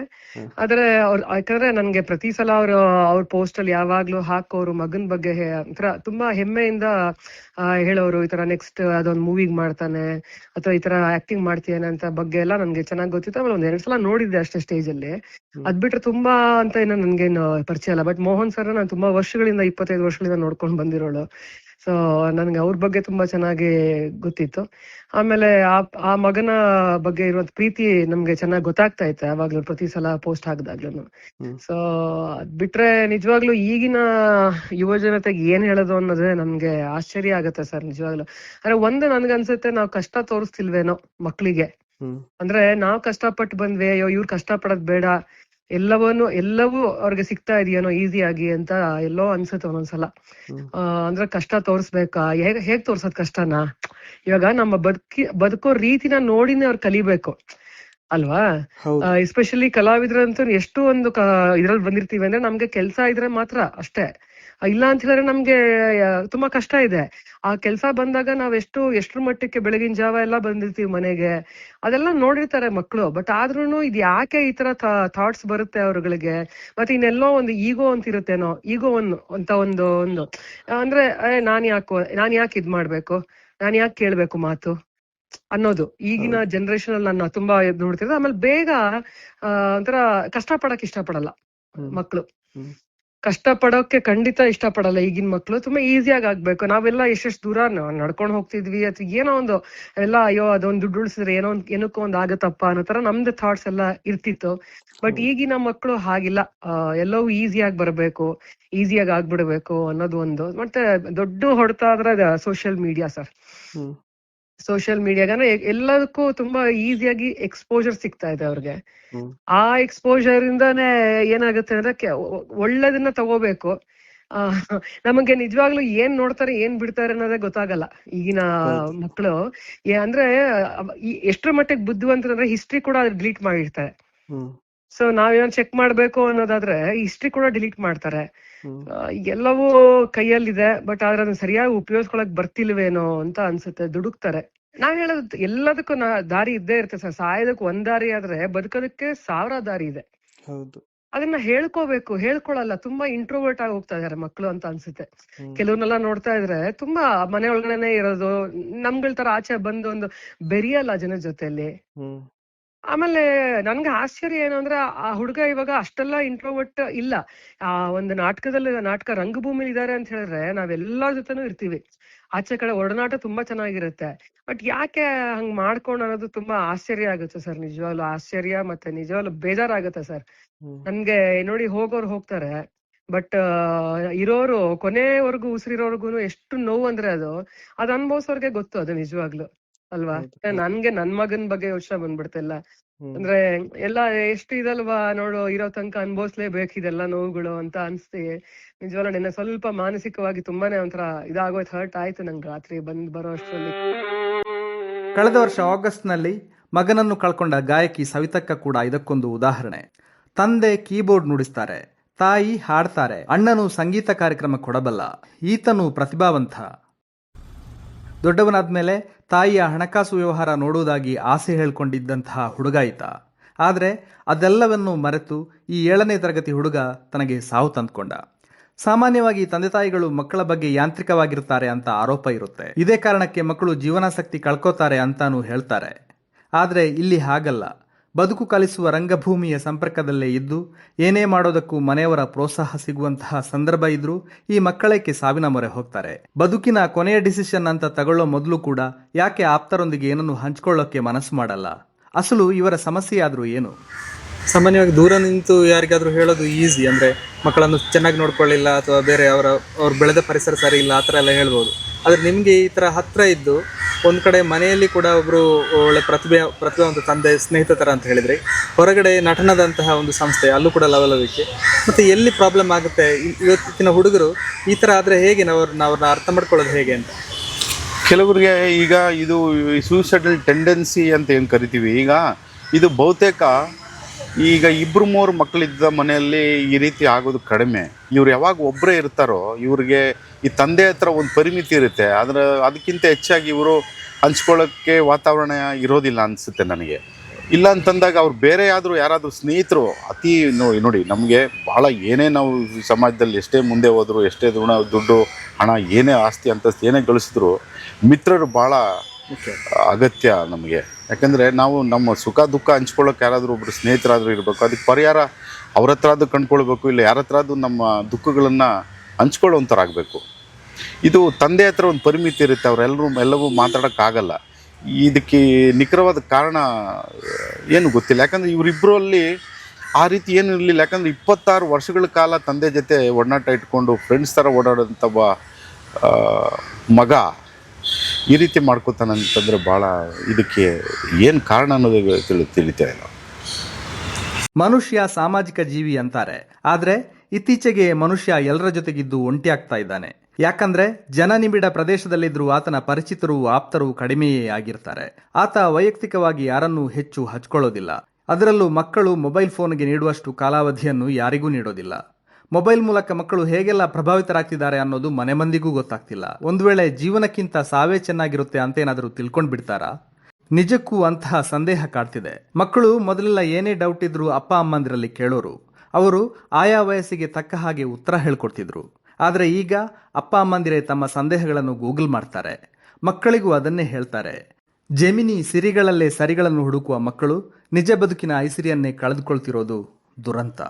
ಆದ್ರೆ ಯಾಕಂದ್ರೆ ನನ್ಗೆ ಪ್ರತಿ ಸಲ ಅವ್ರ ಪೋಸ್ಟ್ ಅಲ್ಲಿ ಯಾವಾಗ್ಲೂ ಹಾಕೋರು ಮಗನ್ ಬಗ್ಗೆ ಒಂಥರ ತುಂಬಾ ಹೆಮ್ಮೆಯಿಂದ ಹೇಳೋರು, ಈ ತರ ನೆಕ್ಸ್ಟ್ ಅದೊಂದ್ ಮೂವಿಗ್ ಮಾಡ್ತಾನೆ ಅಥವಾ ಈ ತರ ಆಕ್ಟಿಂಗ್ ಮಾಡ್ತೀಯನೆ ಅಂತ ಬಗ್ಗೆ ಎಲ್ಲ ನನ್ಗೆ ಚೆನ್ನಾಗಿ ಗೊತ್ತಿತ್ತು. ಆಮೇಲೆ 1-2 ಸಲ ನೋಡಿದ್ದೆ ಅಷ್ಟೇ ಸ್ಟೇಜ್ ಅಲ್ಲಿ. ಅದ್ಬಿಟ್ರೆ ತುಂಬಾ ಅಂತ ಏನೋ ನನ್ಗೇನು ಪರಿಚಯ ಅಲ್ಲ. ಬಟ್ ಮೋಹನ್ ಸರ್ ನಾನು ತುಂಬಾ ವರ್ಷಗಳಿಂದ 25 ವರ್ಷಗಳಿಂದ ನೋಡ್ಕೊಂಡ್ ಬಂದಿರೋಳು. ಸೊ ನನ್ಗೆ ಅವ್ರ ಬಗ್ಗೆ ತುಂಬಾ ಚೆನ್ನಾಗಿ ಗೊತ್ತಿತ್ತು. ಆಮೇಲೆ ಆ ಮಗನ ಬಗ್ಗೆ ಇರುವಂತ ಪ್ರೀತಿ ನಮ್ಗೆ ಚೆನ್ನಾಗಿ ಗೊತ್ತಾಗ್ತಾ ಇತ್ತು ಯಾವಾಗ್ಲೂ ಪ್ರತಿ ಸಲ ಪೋಸ್ಟ್ ಹಾಕಿದಾಗ್ಲೂ. ಸೊ ಅದ್ ಬಿಟ್ರೆ ನಿಜವಾಗ್ಲೂ ಈಗಿನ ಯುವ ಜನತೆಗೆ ಏನ್ ಹೇಳೋದು ಅನ್ನೋದೇ ನಮ್ಗೆ ಆಶ್ಚರ್ಯ ಆಗತ್ತೆ ಸರ್ ನಿಜವಾಗ್ಲೂ. ಅಂದ್ರೆ ಒಂದು ನನ್ಗನ್ಸುತ್ತೆ ನಾವ್ ಕಷ್ಟ ತೋರಿಸ್ತಿಲ್ವೇನೋ ಮಕ್ಳಿಗೆ. ಅಂದ್ರೆ ನಾವ್ ಕಷ್ಟಪಟ್ಟು ಬಂದ್ವಿ, ಅಯ್ಯೋ ಇವ್ರು ಕಷ್ಟ ಪಡೋದ್ ಬೇಡ, ಎಲ್ಲವೂ ಅವ್ರಿಗೆ ಸಿಗ್ತಾ ಇದೆಯೇನೋ ಈಸಿ ಆಗಿ ಅಂತ ಎಲ್ಲೋ ಅನ್ಸುತ್ತೆ ಒಂದೊಂದ್ಸಲ. ಅಂದ್ರೆ ಕಷ್ಟ ತೋರ್ಸ್ಬೇಕಾ, ಹೇಗ್ ತೋರ್ಸೋದ್ ಕಷ್ಟನ? ಇವಾಗ ನಮ್ಮ ಬದುಕೋ ರೀತಿನ ನೋಡಿನೇ ಅವ್ರು ಕಲಿಬೇಕು ಅಲ್ವಾ? ಎಸ್ಪೆಷಲಿ ಕಲಾವಿದ್ರಂತೂ ಎಷ್ಟು ಒಂದು ಇದ್ರಲ್ಲಿ ಬಂದಿರ್ತೀವಿ ಅಂದ್ರೆ ನಮ್ಗೆ ಕೆಲ್ಸ ಇದ್ರೆ ಮಾತ್ರ ಅಷ್ಟೇ. ಇಲ್ಲ ಅಂತ ಹೇಳಿದ್ರೆ ನಮ್ಗೆ ತುಂಬಾ ಕಷ್ಟ ಇದೆ. ಆ ಕೆಲ್ಸ ಬಂದಾಗ ನಾವ್ ಎಷ್ಟ್ರ ಮಟ್ಟಕ್ಕೆ ಬೆಳಗಿನ ಜಾವ ಎಲ್ಲ ಬಂದಿರ್ತೀವಿ ಮನೆಗೆ, ಅದೆಲ್ಲ ನೋಡಿರ್ತಾರೆ ಮಕ್ಳು. ಬಟ್ ಆದ್ರೂನು ಇದ್ ಯಾಕೆ ಈ ತರ ಥಾಟ್ಸ್ ಬರುತ್ತೆ ಅವ್ರಗಳಿಗೆ? ಮತ್ತೆ ಇನ್ನೆಲ್ಲೋ ಒಂದು ಈಗೋ ಅಂತ ಇರುತ್ತೇನೋ, ಈಗೋ ಅಂತ ಒಂದು ಅಂದ್ರೆ ನಾನ್ ಯಾಕೆ ಇದ್ ಮಾಡ್ಬೇಕು, ನಾನ್ ಯಾಕೆ ಕೇಳ್ಬೇಕು ಮಾತು ಅನ್ನೋದು ಈಗಿನ ಜನರೇಷನ್ ಅಲ್ಲಿ ನಾನು ತುಂಬಾ ನೋಡ್ತಿರೋದು. ಆಮೇಲೆ ಬೇಗ ಒಂಥರ ಕಷ್ಟ ಪಡಕ್ ಇಷ್ಟ ಪಡಲ್ಲ ಮಕ್ಳು. ಕಷ್ಟ ಪಡೋಕೆ ಖಂಡಿತ ಇಷ್ಟ ಪಡಲ್ಲ ಈಗಿನ ಮಕ್ಳು. ತುಂಬಾ ಈಸಿಯಾಗಿ ಆಗ್ಬೇಕು. ನಾವೆಲ್ಲ ಎಷ್ಟೆಷ್ಟು ದೂರ ನಡ್ಕೊಂಡ್ ಹೋಗ್ತಿದ್ವಿ, ಅಥವಾ ಏನೋ ಒಂದು ಎಲ್ಲ ಅಯ್ಯೋ ಅದೊಂದು ದುಡ್ಡು ಉಳಿಸಿದ್ರೆ ಏನಕ್ಕೋ ಒಂದ್ ಆಗತ್ತಪ್ಪ ಅನ್ನೋ ತರ ನಮ್ದು ಥಾಟ್ಸ್ ಎಲ್ಲ ಇರ್ತಿತ್ತು. ಬಟ್ ಈಗಿನ ಮಕ್ಳು ಹಾಗಿಲ್ಲ. ಎಲ್ಲವೂ ಈಸಿಯಾಗಿ ಬರ್ಬೇಕು, ಈಸಿಯಾಗಿ ಆಗ್ಬಿಡ್ಬೇಕು ಅನ್ನೋದು ಒಂದು. ಮತ್ತೆ ದೊಡ್ಡ ಹೊಡೆತ ಆದ್ರೆ ಸೋಷಿಯಲ್ ಮೀಡಿಯಾ ಸರ್. ಸೋಷಿಯಲ್ ಮೀಡಿಯಾಗ ಎಲ್ಲದಕ್ಕೂ ತುಂಬಾ ಈಸಿಯಾಗಿ ಎಕ್ಸ್ಪೋಜರ್ ಸಿಗ್ತಾ ಇದೆ ಅವ್ರಿಗೆ. ಆ ಎಕ್ಸ್ಪೋಜರ್ ಇಂದಾನೇ ಏನಾಗುತ್ತೆ ಅಂದ್ರೆ ಒಳ್ಳೇದನ್ನ ತಗೋಬೇಕು. ನಮಗೆ ನಿಜವಾಗ್ಲೂ ಏನ್ ನೋಡ್ತಾರೆ ಏನ್ ಬಿಡ್ತಾರೆ ಅನ್ನೋದೇ ಗೊತ್ತಾಗಲ್ಲ ಈಗಿನ ಮಕ್ಕಳು. ಅಂದ್ರೆ ಎಷ್ಟ್ರ ಮಟ್ಟಿಗೆ ಬುದ್ಧಿವಂತರಂದ್ರೆ ಹಿಸ್ಟ್ರಿ ಕೂಡ ಡಿಲೀಟ್ ಮಾಡಿರ್ತಾರೆ. ಸೊ ನಾವೇನ್ ಚೆಕ್ ಮಾಡ್ಬೇಕು ಅನ್ನೋದಾದ್ರೆ ಹಿಸ್ಟ್ರಿ ಕೂಡ ಡಿಲೀಟ್ ಮಾಡ್ತಾರೆ. ಎಲ್ಲವೂ ಕೈಯಲ್ಲಿದೆ, ಬಟ್ ಆದ್ರೆ ಅದನ್ನ ಸರಿಯಾಗಿ ಉಪಯೋಗಿಸ್ಕೊಳಕ್ ಬರ್ತಿಲ್ವೇನೋ ಅಂತ ಅನ್ಸುತ್ತೆ. ದುಡುಕ್ತಾರೆ. ನಾವ್ ಹೇಳೋದು ಎಲ್ಲದಕ್ಕೂ ದಾರಿ ಇದ್ದೇ ಇರುತ್ತೆ ಸರ್. ಸಾಯೋದಕ್ಕೆ ಒಂದ್ ದಾರಿ ಆದ್ರೆ ಬದುಕೋದಕ್ಕೆ 1000 ದಾರಿ ಇದೆ. ಅದನ್ನ ಹೇಳ್ಕೊಳಲ್ಲ. ತುಂಬಾ ಇಂಟ್ರೋವರ್ಟ್ ಆಗಿ ಹೋಗ್ತಾ ಇದಾರೆ ಮಕ್ಳು ಅಂತ ಅನ್ಸುತ್ತೆ. ಕೆಲವ್ರನ್ನೆಲ್ಲ ನೋಡ್ತಾ ಇದ್ರೆ ತುಂಬಾ ಮನೆ ಒಳಗಡೆನೆ ಇರೋದು, ನಮ್ಗಳ ತರ ಆಚೆ ಬಂದು ಒಂದು ಬೆರಿಯಲ್ಲ ಜನದ ಜೊತೆಲಿ. ಆಮೇಲೆ ನನ್ಗೆ ಆಶ್ಚರ್ಯ ಏನು ಅಂದ್ರೆ ಆ ಹುಡುಗ ಇವಾಗ ಅಷ್ಟೆಲ್ಲ ಇಂಟ್ರೋವರ್ಟ್ ಇಲ್ಲ. ಆ ಒಂದು ನಾಟಕ ರಂಗಭೂಮಿಲಿ ಇದಾರೆ ಅಂತ ಹೇಳಿದ್ರೆ ನಾವೆಲ್ಲರ ಜೊತೆನೂ ಇರ್ತೀವಿ, ಆಚೆ ಕಡೆ ಒಡನಾಟ ತುಂಬಾ ಚೆನ್ನಾಗಿರುತ್ತೆ. ಬಟ್ ಯಾಕೆ ಹಂಗ್ ಮಾಡ್ಕೊಂಡು ಅನ್ನೋದು ತುಂಬಾ ಆಶ್ಚರ್ಯ ಆಗುತ್ತೆ ಸರ್. ನಿಜವಾಗ್ಲು ಆಶ್ಚರ್ಯ, ಮತ್ತೆ ನಿಜವಾಗ್ಲು ಬೇಜಾರಾಗುತ್ತೆ ಸರ್. ನನ್ಗೆ ನೋಡಿ ಹೋಗೋರು ಹೋಗ್ತಾರೆ, ಬಟ್ ಇರೋರು ಕೊನೆವರೆಗೂ ಉಸಿರಿರೋರ್ಗು ಎಷ್ಟು ನೋವು ಅಂದ್ರೆ ಅದ್ ಅನ್ಭವಿಸೋರ್ಗೆ ಗೊತ್ತು ಅದು ನಿಜವಾಗ್ಲು ಅಲ್ವಾ? ನನ್ಗೆ ನನ್ ಮಗನ್ ಬಗ್ಗೆ ಯೋಚನೆ ಬಂದ್ಬಿಡ್ತಿಲ್ಲ. ಅಂದ್ರೆ ಎಲ್ಲ ಎಷ್ಟು ಇದಲ್ವಾ ನೋಡು, ಇರೋ ತನಕ ಅನ್ಭವಿಸ್ಲೇಬೇಕು ಇದೆಲ್ಲ ನೋವುಗಳು ಅಂತ ಅನ್ಸ್ತಿ. ನಿಜವಾಗ್ಲೂ ನಿನ್ನೆ ಸ್ವಲ್ಪ ಮಾನಸಿಕವಾಗಿ ತುಂಬಾನೇ ಒಂಥರ ಇದಾಗೋಯ್ತು, ಹರ್ಟ್ ಆಯ್ತು ನಂಗೆ ರಾತ್ರಿ ಬರೋ ಅಷ್ಟರಲ್ಲಿ. ಕಳೆದ ವರ್ಷ ಆಗಸ್ಟ್ನಲ್ಲಿ ಮಗನನ್ನು ಕಳ್ಕೊಂಡ ಗಾಯಕಿ ಸವಿತಕ್ಕ ಕೂಡ ಇದಕ್ಕೊಂದು ಉದಾಹರಣೆ. ತಂದೆ ಕೀಬೋರ್ಡ್ ನುಡಿಸ್ತಾರೆ, ತಾಯಿ ಹಾಡ್ತಾರೆ, ಅಣ್ಣನು ಸಂಗೀತ ಕಾರ್ಯಕ್ರಮ ಕೊಡಬಲ್ಲ, ಈತನು ಪ್ರತಿಭಾವಂತ. ದೊಡ್ಡವನಾದ್ಮೇಲೆ ತಾಯಿಯ ಹಣಕಾಸು ವ್ಯವಹಾರ ನೋಡುವುದಾಗಿ ಆಸೆ ಹೇಳ್ಕೊಂಡಿದ್ದಂತಹ ಹುಡುಗ ಈತ. ಆದರೆ ಅದೆಲ್ಲವನ್ನು ಮರೆತು ಈ 7ನೇ ತರಗತಿ ಹುಡುಗ ತನಗೆ ಸಾವು ತಂದ್ಕೊಂಡ. ಸಾಮಾನ್ಯವಾಗಿ ತಂದೆ ತಾಯಿಗಳು ಮಕ್ಕಳ ಬಗ್ಗೆ ಯಾಂತ್ರಿಕವಾಗಿರ್ತಾರೆ ಅಂತ ಆರೋಪ ಇರುತ್ತೆ. ಇದೇ ಕಾರಣಕ್ಕೆ ಮಕ್ಕಳು ಜೀವನಾಸಕ್ತಿ ಕಳ್ಕೋತಾರೆ ಅಂತಾನೂ ಹೇಳ್ತಾರೆ. ಆದರೆ ಇಲ್ಲಿ ಹಾಗಲ್ಲ. ಬದುಕು ಕಲಿಸುವ ರಂಗಭೂಮಿಯ ಸಂಪರ್ಕದಲ್ಲೇ ಇದ್ದು ಏನೇ ಮಾಡೋದಕ್ಕೂ ಮನೆಯವರ ಪ್ರೋತ್ಸಾಹ ಸಿಗುವಂತಹ ಸಂದರ್ಭ ಇದ್ರೂ ಈ ಮಕ್ಕಳೇಕೆ ಸಾವಿನ ಮೊರೆ ಹೋಗ್ತಾರೆ? ಬದುಕಿನ ಕೊನೆಯ ಡಿಸಿಷನ್ ಅಂತ ತಗೊಳ್ಳೋ ಮೊದಲು ಕೂಡ ಯಾಕೆ ಆಪ್ತರೊಂದಿಗೆ ಏನನ್ನು ಹಂಚ್ಕೊಳ್ಳೋಕೆ ಮನಸ್ಸು ಮಾಡಲ್ಲ? ಅಸಲು ಇವರ ಸಮಸ್ಯೆ ಆದ್ರೂ ಏನು? ಸಾಮಾನ್ಯವಾಗಿ ದೂರ ನಿಂತು ಯಾರಿಗಾದ್ರೂ ಹೇಳೋದು ಈಸಿ, ಅಂದ್ರೆ ಮಕ್ಕಳನ್ನು ಚೆನ್ನಾಗಿ ನೋಡ್ಕೊಳ್ಳಿಲ್ಲ ಅಥವಾ ಬೇರೆ ಅವ್ರು ಬೆಳೆದ ಪರಿಸರ ಸರಿ ಇಲ್ಲ ಆ ಥರ ಎಲ್ಲ ಹೇಳ್ಬೋದು. ಆದರೆ ನಿಮಗೆ ಈ ಥರ ಹತ್ರ ಇದ್ದು ಒಂದು ಕಡೆ ಮನೆಯಲ್ಲಿ ಕೂಡ ಒಬ್ಬರು ಒಳ್ಳೆ ಪ್ರತಿಭಾವಂತ ತಂದೆ ಸ್ನೇಹಿತ ಥರ ಅಂತ ಹೇಳಿದ್ರಿ, ಹೊರಗಡೆ ನಟನದಂತಹ ಒಂದು ಸಂಸ್ಥೆ ಅಲ್ಲೂ ಕೂಡ ಲವಲವಿಕೆ, ಮತ್ತು ಎಲ್ಲಿ ಪ್ರಾಬ್ಲಮ್ ಆಗುತ್ತೆ ಇವತ್ತಿನ ಹುಡುಗರು ಈ ಥರ ಆದರೆ ಹೇಗೆ ಅವ್ರನ್ನ ಅರ್ಥ ಮಾಡ್ಕೊಳ್ಳೋದು ಹೇಗೆ ಅಂತ? ಕೆಲವರಿಗೆ ಈಗ ಇದು ಸೂಸೈಡಲ್ ಟೆಂಡೆನ್ಸಿ ಅಂತ ಏನು ಕರಿತೀವಿ, ಈಗ ಇದು ಬಹುತೇಕ ಈಗ 2-3 ಮಕ್ಕಳಿದ್ದ ಮನೆಯಲ್ಲಿ ಈ ರೀತಿ ಆಗೋದು ಕಡಿಮೆ. ಇವ್ರು ಯಾವಾಗ ಒಬ್ಬರೇ ಇರ್ತಾರೋ ಇವ್ರಿಗೆ ಈ ತಂದೆ ಹತ್ರ ಒಂದು ಪರಿಮಿತಿ ಇರುತ್ತೆ, ಆದರೆ ಅದಕ್ಕಿಂತ ಹೆಚ್ಚಾಗಿ ಇವರು ಹಂಚ್ಕೊಳ್ಳೋಕ್ಕೆ ವಾತಾವರಣ ಇರೋದಿಲ್ಲ ಅನಿಸುತ್ತೆ ನನಗೆ. ಇಲ್ಲ ಅಂತಂದಾಗ ಅವ್ರು ಬೇರೆ ಯಾರಾದರೂ ಸ್ನೇಹಿತರು ಅತಿ ನೋಡಿ, ನಮಗೆ ಭಾಳ ಏನೇ ನಾವು ಸಮಾಜದಲ್ಲಿ ಎಷ್ಟೇ ಮುಂದೆ ಹೋದ್ರು, ಎಷ್ಟೇ ದುಡ್ಡು ಹಣ ಏನೇ ಆಸ್ತಿ ಅಂತಸ್ತು ಏನೇ ಗಳಿಸಿದ್ರು ಮಿತ್ರರು ಭಾಳ ಅಗತ್ಯ ನಮಗೆ. ಯಾಕಂದರೆ ನಾವು ನಮ್ಮ ಸುಖ ದುಃಖ ಹಂಚ್ಕೊಳ್ಳೋಕೆ ಯಾರಾದರೂ ಒಬ್ಬರು ಸ್ನೇಹಿತರಾದರೂ ಇರಬೇಕು. ಅದಕ್ಕೆ ಪರಿಹಾರ ಅವ್ರ ಹತ್ರ ಅದು ಕಂಡ್ಕೊಳ್ಬೇಕು, ಇಲ್ಲ ಯಾರ ಹತ್ರ ಅದು ನಮ್ಮ ದುಃಖಗಳನ್ನು ಹಂಚ್ಕೊಳ್ಳೋವಂಥರಾಗಬೇಕು. ಇದು ತಂದೆ ಹತ್ರ ಒಂದು ಪರಿಮಿತಿ ಇರುತ್ತೆ, ಎಲ್ಲವೂ ಮಾತಾಡೋಕ್ಕಾಗಲ್ಲ. ಇದಕ್ಕೆ ನಿಖರವಾದ ಕಾರಣ ಏನು ಗೊತ್ತಿಲ್ಲ. ಯಾಕಂದರೆ ಇವರಿಬ್ಬರಲ್ಲಿ ಆ ರೀತಿ ಏನು ಇರಲಿಲ್ಲ. ಯಾಕಂದರೆ 26 ವರ್ಷಗಳ ಕಾಲ ತಂದೆ ಜೊತೆ ಒಡನಾಟ ಇಟ್ಕೊಂಡು ಫ್ರೆಂಡ್ಸ್ ಥರ ಓಡಾಡೋಂಥ ಮಗ ಈ ರೀತಿ ಮಾಡ್ಕೋತಾನಂತಂದರೆ ಭಾಳ ಇದಕ್ಕೆ ಏನು ಕಾರಣ ಅನ್ನೋದು ತಿಳಿತಾ ಇಲ್ಲ. ಮನುಷ್ಯ ಸಾಮಾಜಿಕ ಜೀವಿ ಅಂತಾರೆ, ಆದ್ರೆ ಇತ್ತೀಚೆಗೆ ಮನುಷ್ಯ ಎಲ್ಲರ ಜೊತೆಗಿದ್ದು ಒಂಟಿಯಾಗ್ತಾ ಇದ್ದಾನೆ. ಯಾಕಂದ್ರೆ ಜನನಿಬಿಡ ಪ್ರದೇಶದಲ್ಲಿದ್ರೂ ಆತನ ಪರಿಚಿತರು ಆಪ್ತರು ಕಡಿಮೆಯೇ ಆಗಿರ್ತಾರೆ. ಆತ ವೈಯಕ್ತಿಕವಾಗಿ ಯಾರನ್ನೂ ಹೆಚ್ಚು ಹಚ್ಕೊಳ್ಳೋದಿಲ್ಲ. ಅದರಲ್ಲೂ ಮಕ್ಕಳು ಮೊಬೈಲ್ ಫೋನ್ಗೆ ನೀಡುವಷ್ಟು ಕಾಲಾವಧಿಯನ್ನು ಯಾರಿಗೂ ನೀಡೋದಿಲ್ಲ. ಮೊಬೈಲ್ ಮೂಲಕ ಮಕ್ಕಳು ಹೇಗೆಲ್ಲ ಪ್ರಭಾವಿತರಾಗ್ತಿದ್ದಾರೆ ಅನ್ನೋದು ಮನೆ ಮಂದಿಗೂ ಗೊತ್ತಾಗ್ತಿಲ್ಲ. ಒಂದು ವೇಳೆ ಜೀವನಕ್ಕಿಂತ ಸಾವೇ ಚೆನ್ನಾಗಿರುತ್ತೆ ಅಂತೇನಾದರೂ ತಿಳ್ಕೊಂಡ್ ಬಿಡ್ತಾರಾ? ನಿಜಕ್ಕೂ ಅಂತಹ ಸಂದೇಹ ಕಾಡ್ತಿದೆ. ಮಕ್ಕಳು ಮೊದಲೆಲ್ಲ ಏನೇ ಡೌಟ್ ಇದ್ರೂ ಅಪ್ಪ ಅಮ್ಮಂದಿರಲ್ಲಿ ಕೇಳೋರು. ಅವರು ಆಯಾ ವಯಸ್ಸಿಗೆ ತಕ್ಕ ಹಾಗೆ ಉತ್ತರ ಹೇಳ್ಕೊಡ್ತಿದ್ರು. ಆದರೆ ಈಗ ಅಪ್ಪ ಅಮ್ಮಂದಿರೇ ತಮ್ಮ ಸಂದೇಹಗಳನ್ನು ಗೂಗಲ್ ಮಾಡ್ತಾರೆ. ಮಕ್ಕಳಿಗೂ ಅದನ್ನೇ ಹೇಳ್ತಾರೆ. ಜೆಮಿನಿ ಸಿರಿಗಳಲ್ಲೇ ಸರಿಗಳನ್ನು ಹುಡುಕುವ ಮಕ್ಕಳು ನಿಜ ಬದುಕಿನ ಐಸಿರಿಯನ್ನೇ ಕಳೆದುಕೊಳ್ತಿರೋದು ದುರಂತ.